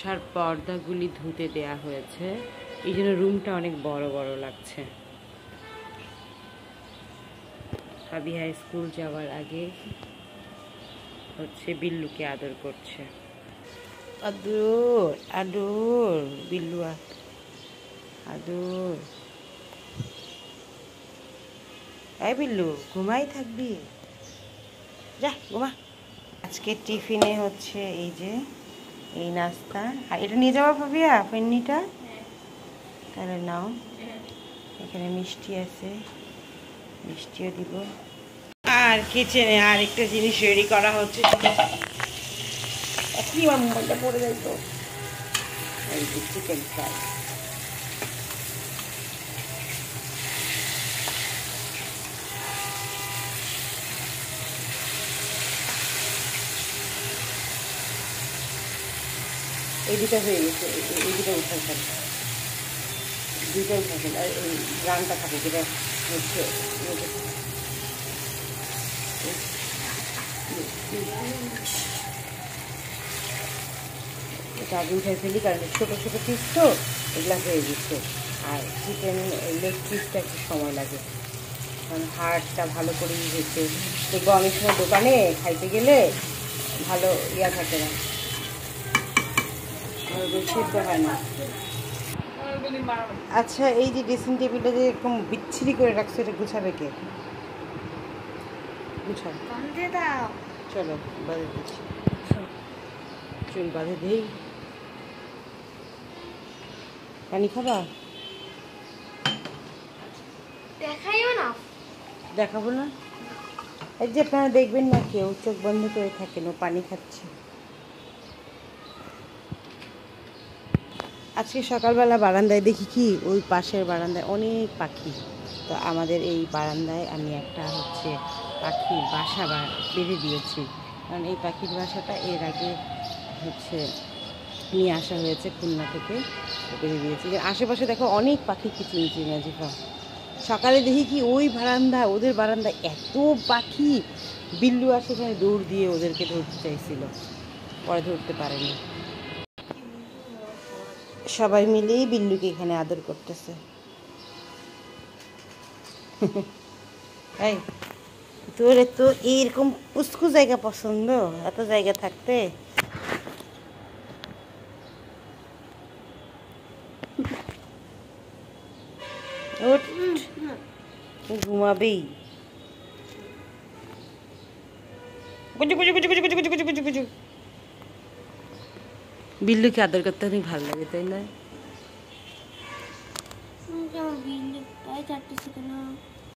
সার পর্দাগুলি ধুতে দেয়া হয়েছে, এই জন্য রুমটা অনেক বড় বড় লাগছে। হাবিহা স্কুল যাওয়ার আগে হচ্ছে বিল্লুকে আদর করছে। আদর আদর বিল্লু আদর। এই বিল্লু ঘুমাই থাকবি, যা ঘুমা। আজকে টিফিনে হচ্ছে এই যে এই নাস্তা। আর এটা নিয়ে যাওয়া ভাবিয়া ফেন্নিটা, তাহলে নাও। এখানে মিষ্টি আছে, মিষ্টিও দিব। আর কিচেনে আর একটা জিনিস রেডি করা হচ্ছে, মোবাইলটা পড়ে যায় তো। এই যে চিকেন ফ্রাই। এই দুটা হয়ে গেছে, এই দুটা উঠাই ফেল, দুইটা উঠাই ফেল। আর এই রানটা থাকে যেটা হচ্ছে এটা আগে উঠাই ফেলি, কারণ ছোটো ছোটো পিস তো এগুলা হয়ে গেছে। আর চিকেন লেগ পিসটা একটু সময় লাগে, কারণ হাড়টা ভালো করেই হয়েছে। দেখবো অনেক সময় দোকানে খাইতে গেলে ভালো ইয়া থাকে না, সিদ্ধ হয় না। আচ্ছা, এই যে ড্রেসিং টেবিলটা যে এরকম বিচ্ছিরি করে রাখছো, এটা গুছাবে কে? গুছাও, চলো বাঁধে দিচ্ছি, চুল বাঁধে দিই। পানি খাবা? দেখাবো না, এই যে আপনারা দেখবেন না, কেউ চোখ বন্ধ করে থাকেন, ও পানি খাচ্ছে। আজকে সকালবেলা বারান্দায় দেখি কি, ওই পাশের বারান্দায় অনেক পাখি। তো আমাদের এই বারান্দায় আমি একটা হচ্ছে পাখির বাসা বেঁধে দিয়েছি, কারণ এই পাখির বাসাটা এর আগে হচ্ছে নিয়ে আসা হয়েছে খুলনা থেকে, বেঁধে দিয়েছি। আশেপাশে দেখো অনেক পাখি কিচিমিচি নাজিফা। সকালে দেখি কি ওই বারান্দা, ওদের বারান্দায় এত পাখি, বিল্লু আসে এখানে দৌড় দিয়ে ওদেরকে ধরতে চাইছিল, পরে ধরতে পারেনি। সবাই মিলেই বিল্লুকে এখানে আদর করতেছে। এই তোর তো এইরকম উস্কু জায়গা পছন্দ, এত জায়গা থাকতে? ঘুমাবেই। বিল্লুকে আদর করতে অনেক ভালো লাগে, তাই না?